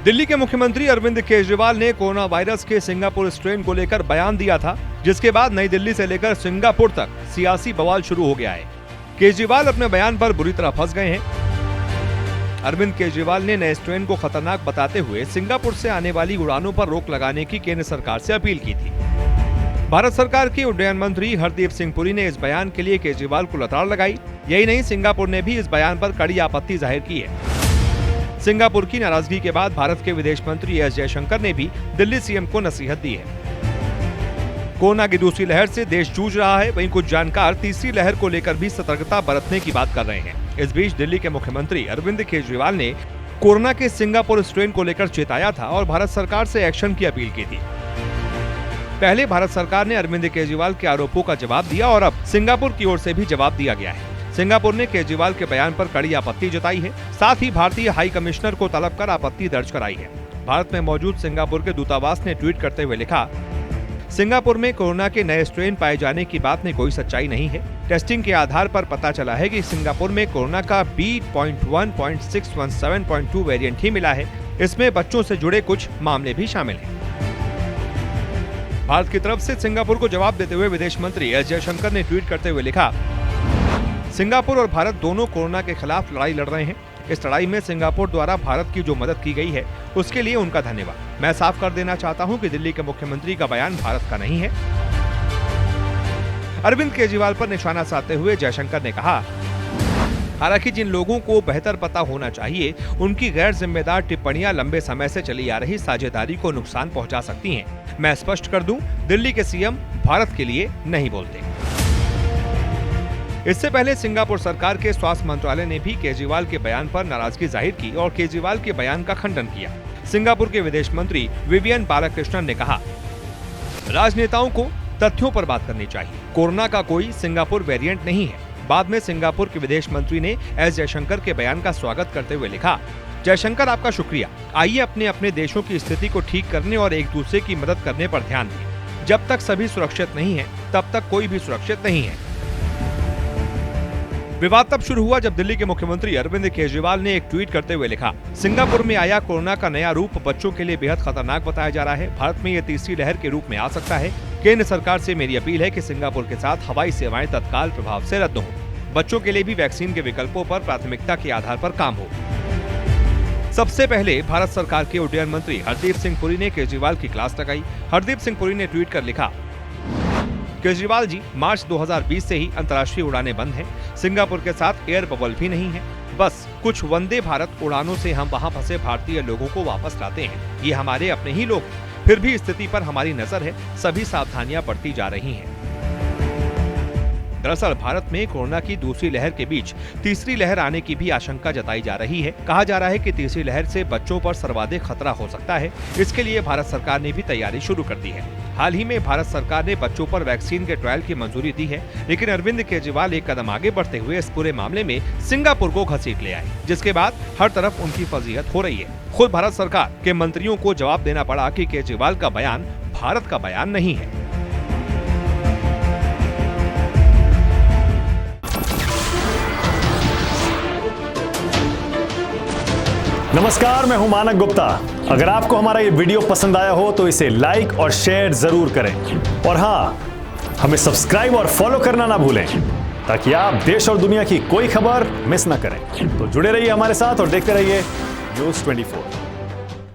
दिल्ली के मुख्यमंत्री अरविंद केजरीवाल ने कोरोना वायरस के सिंगापुर स्ट्रेन को लेकर बयान दिया था, जिसके बाद नई दिल्ली से लेकर सिंगापुर तक सियासी बवाल शुरू हो गया है। केजरीवाल अपने बयान पर बुरी तरह फंस गए हैं। अरविंद केजरीवाल ने नए स्ट्रेन को खतरनाक बताते हुए सिंगापुर से आने वाली उड़ानों पर रोक लगाने की केंद्र सरकार से अपील की थी। भारत सरकार के उड्डयन मंत्री हरदीप सिंह पुरी ने इस बयान के लिए केजरीवाल को लताड़ लगाई। यही नहीं, सिंगापुर ने भी इस बयान पर कड़ी आपत्ति जाहिर की है। सिंगापुर की नाराजगी के बाद भारत के विदेश मंत्री एस जयशंकर ने भी दिल्ली सीएम को नसीहत दी है। कोरोना की दूसरी लहर से देश जूझ रहा है, वहीं कुछ जानकार तीसरी लहर को लेकर भी सतर्कता बरतने की बात कर रहे हैं। इस बीच दिल्ली के मुख्यमंत्री अरविंद केजरीवाल ने कोरोना के सिंगापुर स्ट्रेन को लेकर चेताया था और भारत सरकार से एक्शन की अपील की थी। पहले भारत सरकार ने अरविंद केजरीवाल के आरोपों का जवाब दिया और अब सिंगापुर की ओर से भी जवाब दिया गया है। सिंगापुर ने केजरीवाल के बयान पर कड़ी आपत्ति जताई है। साथ ही भारतीय हाई कमिश्नर को तलब कर आपत्ति दर्ज कराई है। भारत में मौजूद सिंगापुर के दूतावास ने ट्वीट करते हुए लिखा, सिंगापुर में कोरोना के नए स्ट्रेन पाए जाने की बात में कोई सच्चाई नहीं है। टेस्टिंग के आधार पर पता चला है कि सिंगापुर में कोरोना का B.1.617.2 वेरिएंट ही मिला है। इसमें बच्चों से जुड़े कुछ मामले भी शामिल हैं। भारत की तरफ से सिंगापुर को जवाब देते हुए विदेश मंत्री एस जयशंकर ने ट्वीट करते हुए लिखा, सिंगापुर और भारत दोनों कोरोना के खिलाफ लड़ाई लड़ रहे हैं। इस लड़ाई में सिंगापुर द्वारा भारत की जो मदद की गई है उसके लिए उनका धन्यवाद। मैं साफ कर देना चाहता हूं कि दिल्ली के मुख्यमंत्री का बयान भारत का नहीं है। अरविंद केजरीवाल पर निशाना साधते हुए जयशंकर ने कहा, हालांकि जिन लोगों को बेहतर पता होना चाहिए, उनकी गैर जिम्मेदार टिप्पणियां लंबे समय से चली आ रही साझेदारी को नुकसान पहुंचा सकती हैं। मैं स्पष्ट कर दूं, दिल्ली के सीएम भारत के लिए नहीं बोलते। इससे पहले सिंगापुर सरकार के स्वास्थ्य मंत्रालय ने भी केजरीवाल के बयान पर नाराजगी जाहिर की और केजरीवाल के बयान का खंडन किया। सिंगापुर के विदेश मंत्री विवियन बालाकृष्णन ने कहा, राजनेताओं को तथ्यों पर बात करनी चाहिए। कोरोना का कोई सिंगापुर वेरिएंट नहीं है। बाद में सिंगापुर के विदेश मंत्री ने एस जयशंकर के बयान का स्वागत करते हुए लिखा, जयशंकर आपका शुक्रिया। आइए अपने अपने देशों की स्थिति को ठीक करने और एक दूसरे की मदद करने पर ध्यान दें। जब तक सभी सुरक्षित नहीं है, तब तक कोई भी सुरक्षित नहीं है। विवाद तब शुरू हुआ जब दिल्ली के मुख्यमंत्री अरविंद केजरीवाल ने एक ट्वीट करते हुए लिखा, सिंगापुर में आया कोरोना का नया रूप बच्चों के लिए बेहद खतरनाक बताया जा रहा है। भारत में ये तीसरी लहर के रूप में आ सकता है। केंद्र सरकार से मेरी अपील है कि सिंगापुर के साथ हवाई सेवाएं तत्काल प्रभाव से रद्द हों। बच्चों के लिए भी वैक्सीन के विकल्पों पर प्राथमिकता के आधार पर काम हो। सबसे पहले भारत सरकार के उड्डयन मंत्री हरदीप सिंह पुरी ने केजरीवाल की क्लास लगाई। हरदीप सिंह पुरी ने ट्वीट कर लिखा, केजरीवाल जी, मार्च 2020 से ही अंतर्राष्ट्रीय उड़ानें बंद हैं। सिंगापुर के साथ एयर बबल भी नहीं है। बस कुछ वंदे भारत उड़ानों से हम वहां फंसे भारतीय लोगों को वापस लाते हैं। ये हमारे अपने ही लोग हैं। फिर भी स्थिति पर हमारी नजर है। सभी सावधानियां बरती जा रही हैं। दरअसल भारत में कोरोना की दूसरी लहर के बीच तीसरी लहर आने की भी आशंका जताई जा रही है। कहा जा रहा है कि तीसरी लहर से बच्चों पर सर्वाधिक खतरा हो सकता है। इसके लिए भारत सरकार ने भी तैयारी शुरू कर दी है। हाल ही में भारत सरकार ने बच्चों पर वैक्सीन के ट्रायल की मंजूरी दी है, लेकिन अरविंद केजरीवाल एक कदम आगे बढ़ते हुए इस पूरे मामले में सिंगापुर को घसीट ले आए, जिसके बाद हर तरफ उनकी फजीहत हो रही है। खुद भारत सरकार के मंत्रियों को जवाब देना पड़ा कि केजरीवाल का बयान भारत का बयान नहीं है। नमस्कार, मैं हूं मानक गुप्ता। अगर आपको हमारा ये वीडियो पसंद आया हो तो इसे लाइक और शेयर जरूर करें और हाँ, हमें सब्सक्राइब और फॉलो करना ना भूलें ताकि आप देश और दुनिया की कोई खबर मिस ना करें। तो जुड़े रहिए हमारे साथ और देखते रहिए न्यूज़ 24।